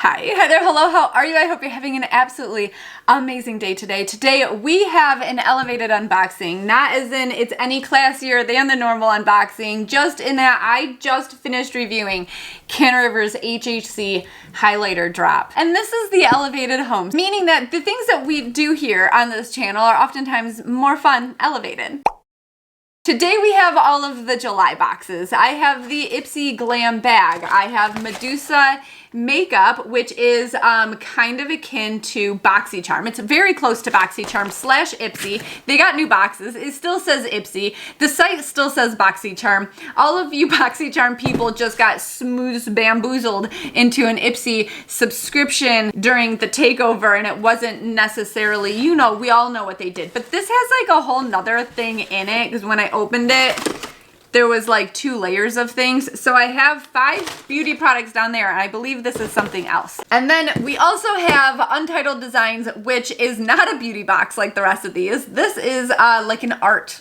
Hi there, hello, how are you? I hope you're having an absolutely amazing day today. Today we have an elevated unboxing, not as in it's any classier than the normal unboxing, just in that I just finished reviewing Can River's HHC highlighter drop. And this is the elevated home, meaning that the things that we do here on this channel are oftentimes more fun, elevated. Today we have all of the July boxes. I have the IPSY Glam bag. I have Medusa makeup, which is kind of akin to BLITZ. It's very close to BLITZ / IPSY. They got new boxes. It still says IPSY. The site still says BLITZ. All of you BLITZ people just got bamboozled into an IPSY subscription during the takeover, and it wasn't necessarily, you know, we all know what they did. But this has like a whole nother thing in it, because when I opened it, there was like 2 layers of things. So I have 5 beauty products down there, and I believe this is something else. And then we also have Untitled Designs, which is not a beauty box like the rest of these. This is like an art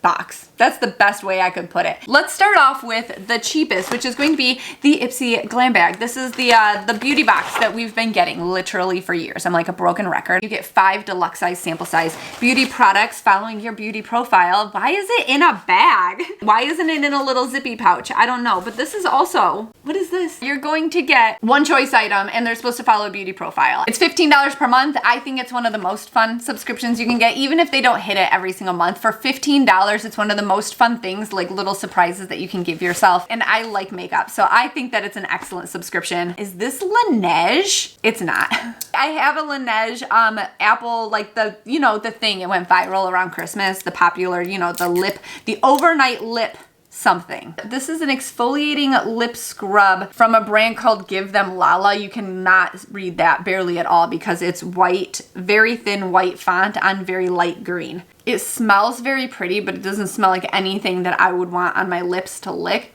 box. That's the best way I could put it. Let's start off with the cheapest, which is going to be the IPSY Glam bag. This is the beauty box that we've been getting literally for years. I'm like a broken record. You get 5 deluxe-sized sample size beauty products following your beauty profile. Why is it in a bag? Why isn't it in a little zippy pouch? I don't know, but this is also, what is this? You're going to get one choice item, and they're supposed to follow a beauty profile. It's $15 per month. I think it's one of the most fun subscriptions you can get, even if they don't hit it every single month. For $15, it's one of the most fun things, like little surprises that you can give yourself. And I like makeup, so I think that it's an excellent subscription. Is this Laneige? It's not. I have a Laneige apple, like the, you know, the thing, it went viral around Christmas, the popular, you know, the overnight lip something. This is an exfoliating lip scrub from a brand called Give Them Lala. You cannot read that barely at all because it's white, very thin white font on very light green. It smells very pretty, but it doesn't smell like anything that I would want on my lips to lick.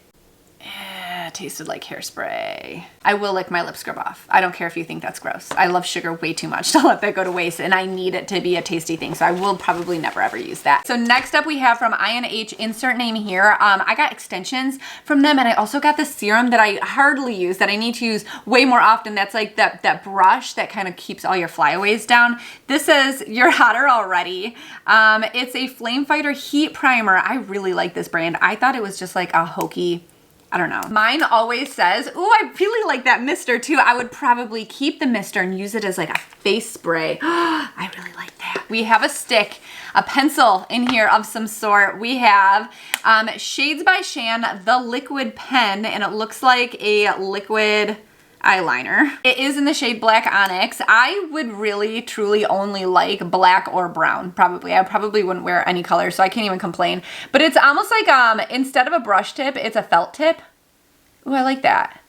It tasted like hairspray. I will lick my lip scrub off. I don't care if you think that's gross. I love sugar way too much to let that go to waste, and I need it to be a tasty thing, so I will probably never ever use that. So next up we have from INH, insert name here. I got extensions from them, and I also got the serum that I hardly use, that I need to use way more often. That's like that brush that kind of keeps all your flyaways down. This says You're Hotter Already. It's a Flame Fighter Heat Primer. I really like this brand. I thought it was just like a hokey, I don't know. Mine always says, ooh, I really like that mister too. I would probably keep the mister and use it as like a face spray. I really like that. We have a stick, a pencil in here of some sort. We have Shades by Shan, the liquid pen, and it looks like a liquid eyeliner. It is in the shade Black Onyx. I would really truly only like black or brown, probably. I probably wouldn't wear any color, so I can't even complain. But it's almost like instead of a brush tip, it's a felt tip. Ooh, I like that.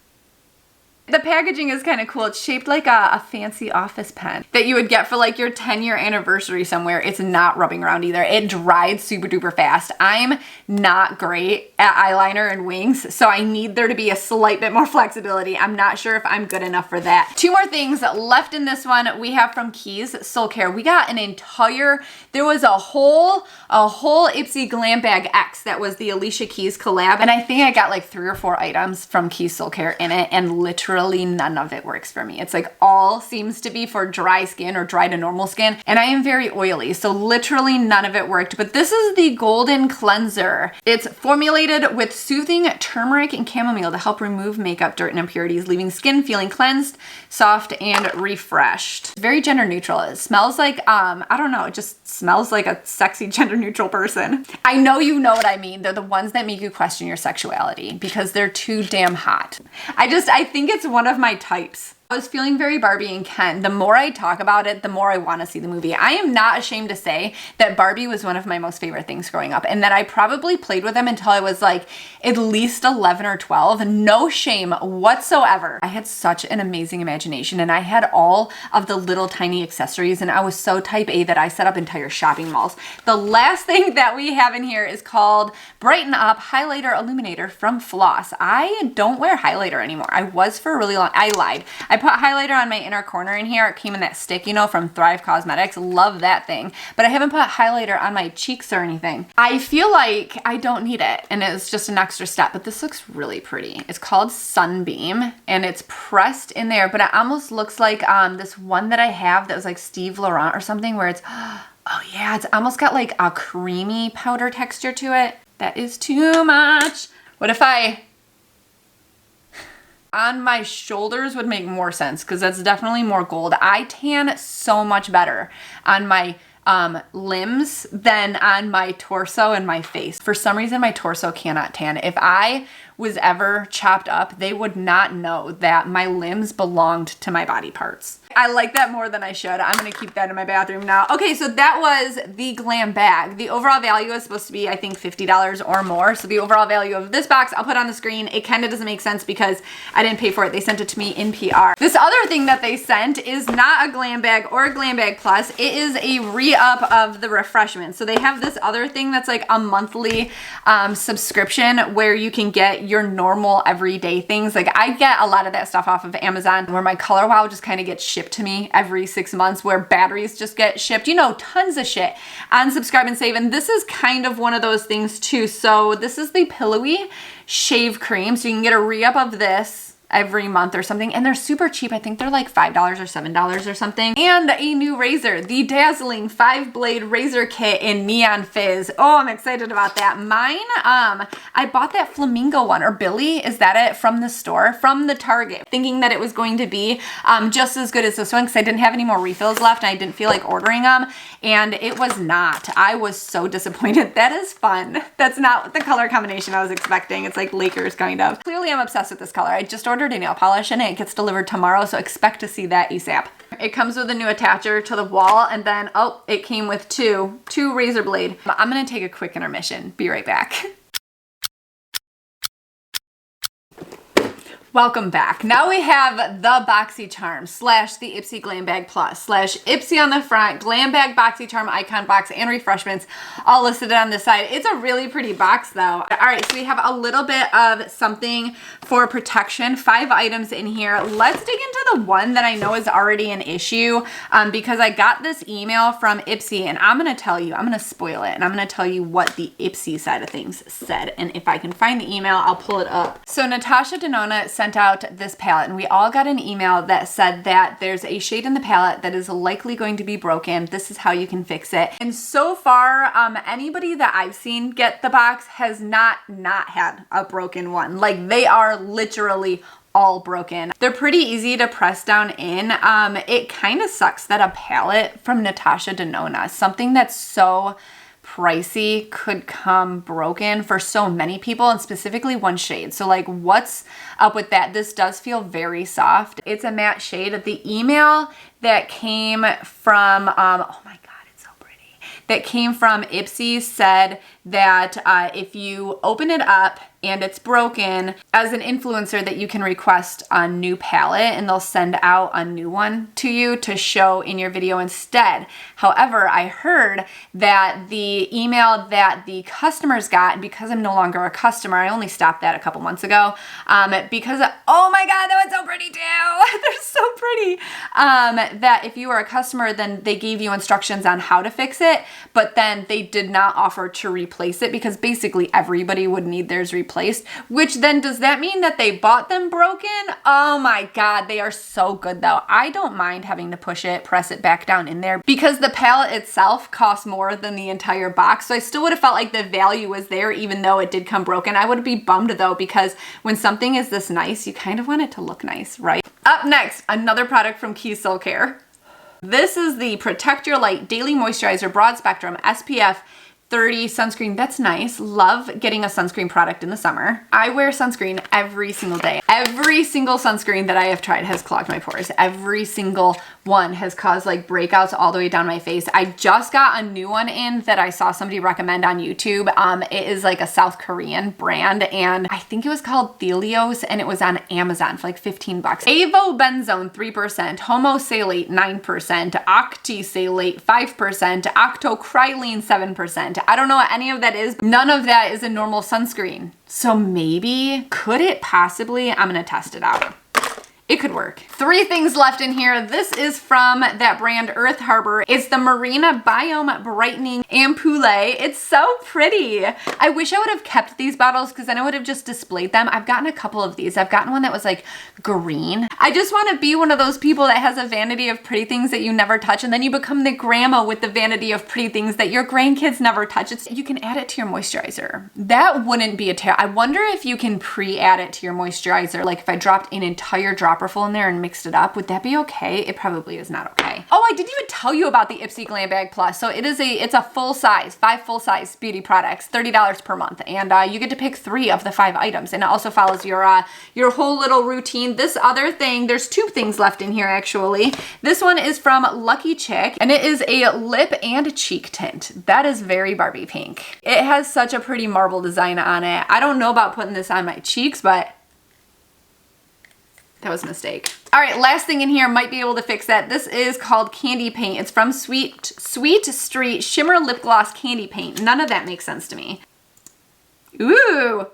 The packaging is kind of cool. It's shaped like a fancy office pen that you would get for like your 10-year anniversary somewhere. It's not rubbing around either. It dried super duper fast. I'm not great at eyeliner and wings, so I need there to be a slight bit more flexibility. I'm not sure if I'm good enough for that. 2 more things left in this one. We have from Keys Soul Care. We got an entire, there was a whole IPSY Glam Bag X that was the Alicia Keys collab, and I think I got like 3 or 4 items from Keys Soul Care in it, and literally none of it works for me. It's like all seems to be for dry skin or dry to normal skin, and I am very oily, so literally none of it worked. But this is the Golden Cleanser. It's formulated with soothing turmeric and chamomile to help remove makeup, dirt, and impurities, leaving skin feeling cleansed, soft, and refreshed. It's very gender neutral. It smells like, I don't know, it just smells like a sexy gender neutral person. I know you know what I mean. They're the ones that make you question your sexuality because they're too damn hot. I think it's one of my types. I was feeling very Barbie and Ken. The more I talk about it, the more I want to see the movie. I am not ashamed to say that Barbie was one of my most favorite things growing up, and that I probably played with them until I was like at least 11 or 12. No shame whatsoever. I had such an amazing imagination, and I had all of the little tiny accessories, and I was so type A that I set up entire shopping malls. The last thing that we have in here is called Brighten Up Highlighter Illuminator from Floss. I don't wear highlighter anymore. I was for a really long, I lied. I put highlighter on my inner corner in here. It came in that stick, you know, from Thrive Cosmetics. Love that thing. But I haven't put highlighter on my cheeks or anything. I feel like I don't need it, and it's just an extra step, but this looks really pretty. It's called Sunbeam, and it's pressed in there, but it almost looks like this one that I have that was like Steve Laurent or something, where it's, oh yeah, it's almost got like a creamy powder texture to it. That is too much. What if I, on my shoulders would make more sense because that's definitely more gold. I tan so much better on my limbs than on my torso and my face. For some reason, my torso cannot tan. If I was ever chopped up, they would not know that my limbs belonged to my body parts. I like that more than I should. I'm gonna keep that in my bathroom now. Okay, so that was the Glam bag. The overall value is supposed to be, I think, $50 or more. So the overall value of this box, I'll put on the screen. It kind of doesn't make sense because I didn't pay for it. They sent it to me in PR. This other thing that they sent is not a Glam bag or a Glam bag plus. It is a re-up of the Refreshments. So they have this other thing that's like a monthly subscription where you can get your normal everyday things. Like I get a lot of that stuff off of Amazon where my color wow just kind of gets shipped to me every 6 months, where batteries just get shipped, you know, tons of shit on Subscribe and Save. And this is kind of one of those things too. So this is the Pillowy Shave Cream. So you can get a re-up of this every month or something, and they're super cheap. I think they're like $5 or $7 or something. And a new razor, the dazzling 5-blade razor kit in Neon Fizz. Oh, I'm excited about that. Mine, I bought that flamingo one, or Billy, is that it, from the store, from the Target, thinking that it was going to be just as good as this one because I didn't have any more refills left and I didn't feel like ordering them, and it was not. I was so disappointed. That is fun. That's not the color combination I was expecting. It's like Lakers kind of. Clearly I'm obsessed with this color. I just ordered a nail polish and it gets delivered tomorrow, so expect to see that ASAP. It comes with a new attacher to the wall, and then, oh, it came with two razor blade. I'm gonna take a quick intermission. Be right back. Welcome back. Now we have the BoxyCharm slash the IPSY Glam Bag Plus slash IPSY on the front, Glam Bag, BoxyCharm, Icon Box, and Refreshments all listed on the side. It's a really pretty box though. All right, so we have a little bit of something for protection, 5 items in here. Let's dig into the one that I know is already an issue because I got this email from IPSY, and I'm gonna tell you, I'm gonna spoil it, and I'm gonna tell you what the IPSY side of things said. And if I can find the email, I'll pull it up. So Natasha Denona sent out this palette, and we all got an email that said that there's a shade in the palette that is likely going to be broken. This is how you can fix it. And so far, anybody that I've seen get the box has not had a broken one. Like, they are literally all broken. They're pretty easy to press down in. It kind of sucks that a palette from Natasha Denona, something that's so pricey, could come broken for so many people, and specifically one shade. So like, what's up with that? This does feel very soft. It's a matte shade. The email that came from, oh my God, it's so pretty, that came from IPSY said that if you open it up and it's broken, as an influencer, that you can request a new palette and they'll send out a new one to you to show in your video instead. However, I heard that the email that the customers got, and because I'm no longer a customer, I only stopped that a couple months ago, because, oh my God, that one's so pretty too. They're so pretty. That if you were a customer, then they gave you instructions on how to fix it, but then they did not offer to replace it because basically everybody would need theirs replaced. Which then, does that mean that they bought them broken? Oh my God, they are so good though. I don't mind having to push it, press it back down in there because the palette itself costs more than the entire box. So I still would have felt like the value was there even though it did come broken. I would be bummed though, because when something is this nice, you kind of want it to look nice, right? Up next, another product from Keys Soul Care. This is the Protect Your Light Daily Moisturizer Broad Spectrum SPF 30 sunscreen. That's nice. Love getting a sunscreen product in the summer. I wear sunscreen every single day. Every single sunscreen that I have tried has clogged my pores. Every single one has caused like breakouts all the way down my face. I just got a new one in that I saw somebody recommend on YouTube. It is like a South Korean brand, and I think it was called Thelios, and it was on Amazon for like 15 bucks. Avobenzone 3%, homosalate 9%, octisalate 5%, octocrylene 7%. I don't know what any of that is. None of that is a normal sunscreen. So maybe, could it possibly, I'm gonna test it out. It could work. 3 things left in here. This is from that brand Earth Harbor. It's the Marina Biome Brightening Ampoule. It's so pretty. I wish I would have kept these bottles because then I would have just displayed them. I've gotten a couple of these. I've gotten one that was like green. I just want to be one of those people that has a vanity of pretty things that you never touch, and then you become the grandma with the vanity of pretty things that your grandkids never touch. You can add it to your moisturizer. That wouldn't be a I wonder if you can pre-add it to your moisturizer. Like if I dropped an entire dropper full in there and mixed it up, would that be okay? It probably is not okay. Oh, I didn't even tell you about the IPSY Glam Bag Plus. So it's a full size, 5 full size beauty products, $30 per month. And you get to pick 3 of the 5 items. And it also follows your whole little routine. This other thing, there's 2 things left in here actually. This one is from Lucky Chick and it is a lip and cheek tint. That is very Barbie pink. It has such a pretty marble design on it. I don't know about putting this on my cheeks, but that was a mistake. All right, last thing in here, might be able to fix that. This is called Candy Paint. It's from Sweet Street Shimmer Lip Gloss Candy Paint. None of that makes sense to me. Ooh.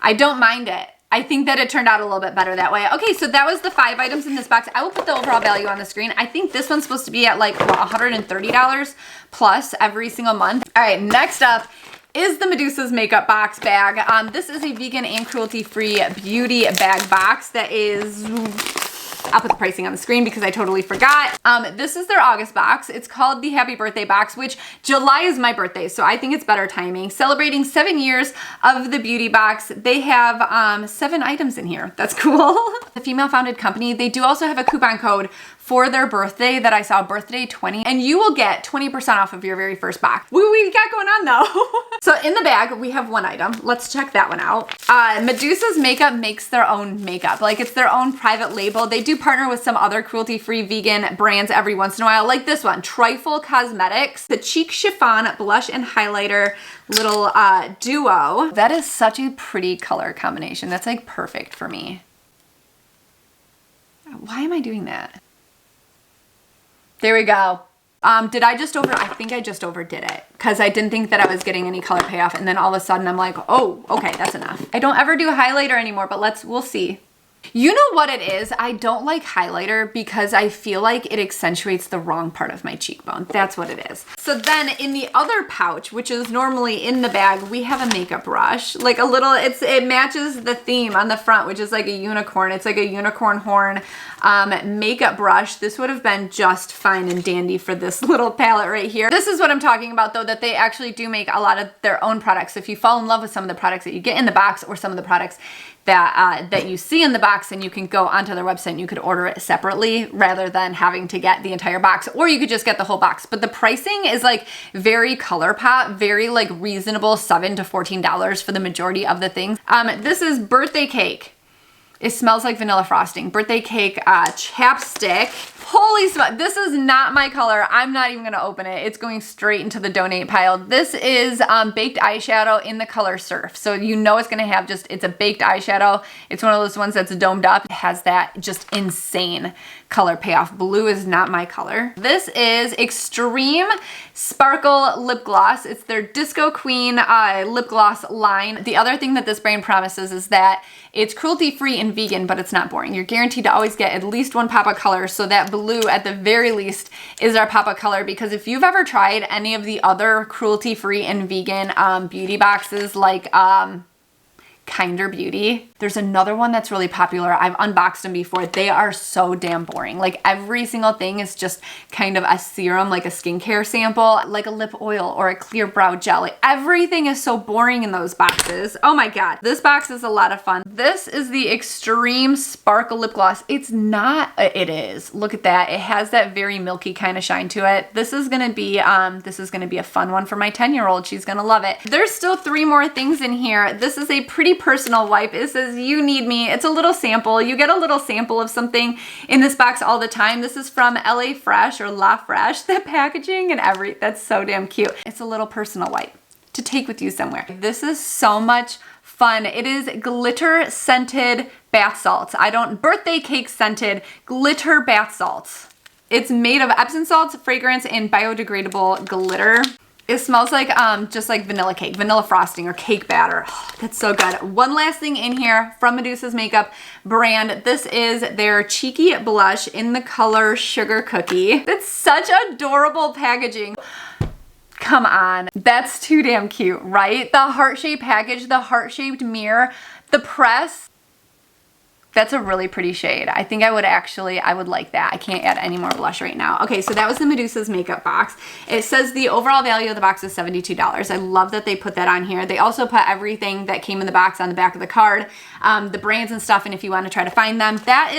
I don't mind it. I think that it turned out a little bit better that way. Okay, so that was the 5 items in this box. I will put the overall value on the screen. I think this one's supposed to be at like $130 plus every single month. All right, next up is the Medusa's makeup box bag. This is a vegan and cruelty-free beauty bag box that is... I'll put the pricing on the screen because I totally forgot. This is their August box. It's called the Happy Birthday box, which July is my birthday, so I think it's better timing. Celebrating 7 years of the beauty box. They have 7 items in here. That's cool. The female-founded company. They do also have a coupon code for their birthday that I saw, birthday 20, and you will get 20% off of your very first box. What we got going on though? So in the bag, we have 1 item. Let's check that one out. Medusa's Makeup makes their own makeup. Like it's their own private label. They do partner with some other cruelty-free vegan brands every once in a while, like this one, Trifle Cosmetics, the Cheek Chiffon Blush and Highlighter little duo. That is such a pretty color combination. That's like perfect for me. Why am I doing that? There we go. Did I just I think I just overdid it because I didn't think that I was getting any color payoff, and then all of a sudden I'm like, oh, okay, that's enough. I don't ever do highlighter anymore, but we'll see. You know what it is? I don't like highlighter because I feel like it accentuates the wrong part of my cheekbone. That's what it is. So then in the other pouch, which is normally in the bag, we have a makeup brush. Like a little, it matches the theme on the front, which is like a unicorn. It's like a unicorn horn makeup brush. This would have been just fine and dandy for this little palette right here. This is what I'm talking about though, that they actually do make a lot of their own products. If you fall in love with some of the products that you get in the box or some of the products that you see in the box, and you can go onto their website and you could order it separately rather than having to get the entire box, or you could just get the whole box. But the pricing is like very ColourPop, very like reasonable, $7 to $14 for the majority of the things. This is Birthday Cake. It smells like vanilla frosting. Birthday Cake chapstick. Holy smokes, this is not my color. I'm not even gonna open it. It's going straight into the donate pile. This is baked eyeshadow in the color Surf. So you know it's gonna have it's a baked eyeshadow. It's one of those ones that's domed up. It has that just insane color payoff. Blue is not my color. This is Extreme Sparkle Lip Gloss. It's their Disco Queen lip gloss line. The other thing that this brand promises is that it's cruelty-free and vegan, but it's not boring. You're guaranteed to always get at least 1 pop of color, so that blue at the very least is our pop of color, because if you've ever tried any of the other cruelty-free and vegan beauty boxes like Kinder Beauty. There's another one that's really popular. I've unboxed them before. They are so damn boring. Like every single thing is just kind of a serum, like a skincare sample, like a lip oil or a clear brow gel. Like everything is so boring in those boxes. Oh my God. This box is a lot of fun. This is the Extreme Sparkle Lip Gloss. It's not, it is. Look at that. It has that very milky kind of shine to it. This is gonna be a fun one for my 10-year-old. She's gonna love it. There's still 3 more things in here. This is a pretty personal wipe. It says, "You need me." It's a little sample. You get a little sample of something in this box all the time. This is from LA Fresh or La Fresh. The packaging and that's so damn cute. It's a little personal wipe to take with you somewhere. This is so much fun. It is glitter scented bath salts. Birthday Cake scented glitter bath salts. It's made of Epsom salts, fragrance, and biodegradable glitter. It smells like just like vanilla cake, vanilla frosting or cake batter. Oh, that's so good. One last thing in here from Medusa's makeup brand. This is their Cheeky Blush in the color Sugar Cookie. That's such adorable packaging. Come on, that's too damn cute, right? The heart-shaped package, the heart-shaped mirror, the press. That's a really pretty shade. I think I would like that. I can't add any more blush right now. Okay, so that was the Medusa's makeup box. It says the overall value of the box is $72. I love that they put that on here. They also put everything that came in the box on the back of the card, the brands and stuff, and if you want to try to find them. That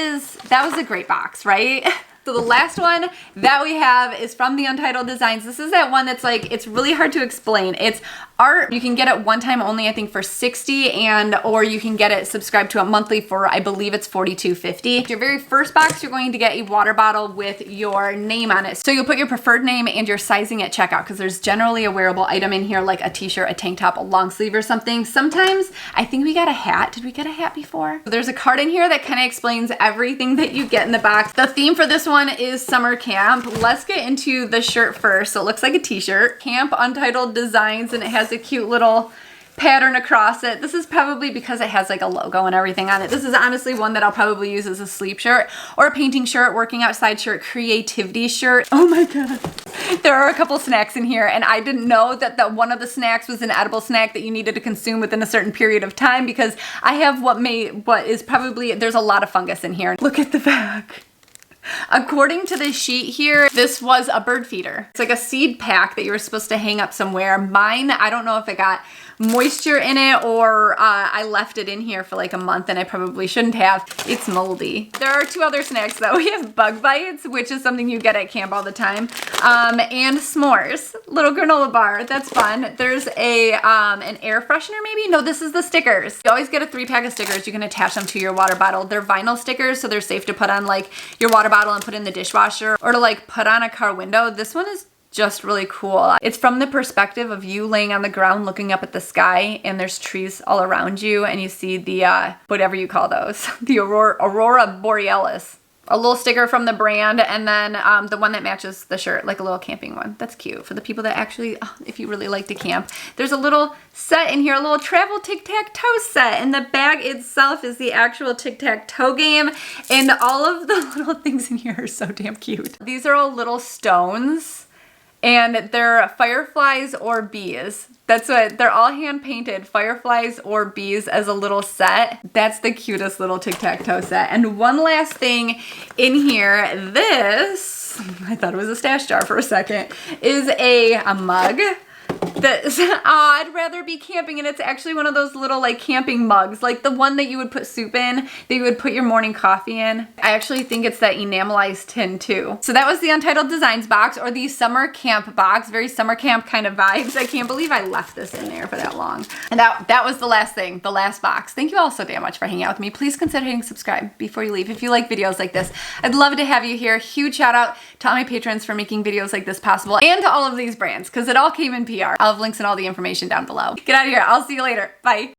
was a great box, right? So the last one that we have is from the Untitled Designs. This is that one that's like, it's really hard to explain. It's art. You can get it one time only, I think for $60, or you can get it subscribed to it monthly for, I believe it's $42.50. Your very first box, you're going to get a water bottle with your name on it. So you'll put your preferred name and your sizing at checkout, because there's generally a wearable item in here, like a t-shirt, a tank top, a long sleeve or something. Sometimes, I think we got a hat. Did we get a hat before? So there's a card in here that kind of explains everything that you get in the box. The theme for this one is summer camp. Let's get into the shirt first. So it looks like a t-shirt. Camp Untitled Designs, and it has a cute little pattern across it. This is probably because it has like a logo and everything on it. This is honestly one that I'll probably use as a sleep shirt or a painting shirt, working outside shirt, creativity shirt. Oh my God. There are a couple snacks in here, and I didn't know that one of the snacks was an edible snack that you needed to consume within a certain period of time, because I have what is probably, there's a lot of fungus in here. Look at the back. According to the sheet here, this was a bird feeder. It's like a seed pack that you were supposed to hang up somewhere. Mine, I don't know if it got moisture in it or I left it in here for like a month and I probably shouldn't have. It's moldy. There are two other snacks though. We have Bug Bites, which is something you get at camp all the time, and s'mores, little granola bar. That's fun. There's an air freshener maybe? No, this is the stickers. You always get a 3-pack of stickers. You can attach them to your water bottle. They're vinyl stickers, so they're safe to put on like your water bottle and put in the dishwasher, or to like put on a car window. This one is just really cool. It's from the perspective of you laying on the ground looking up at the sky, and there's trees all around you, and you see the whatever you call those, the aurora borealis. A little sticker from the brand, and then the one that matches the shirt, like a little camping one. That's cute for the people that actually, if you really like to camp. There's a little set in here, a little travel tic-tac-toe set, and the bag itself is the actual tic-tac-toe game, and all of the little things in here are so damn cute. These are all little stones, and they're fireflies or bees. That's what, they're all hand painted, fireflies or bees as a little set. That's the cutest little tic-tac-toe set. And one last thing in here, this, I thought it was a stash jar for a second, is a mug. I'd rather be camping, and it's actually one of those little like camping mugs, like the one that you would put soup in, that you would put your morning coffee in. I actually think it's that enamelized tin too. So that was the Untitled Designs box, or the summer camp box. Very summer camp kind of vibes. I can't believe I left this in there for that long. And that was the last thing, the last box. Thank you all so damn much for hanging out with me. Please consider hitting subscribe before you leave if you like videos like this. I'd love to have you here. Huge shout out to all my patrons for making videos like this possible, and to all of these brands, because it all came in PR. I'll have links and all the information down below. Get out of here. I'll see you later. Bye.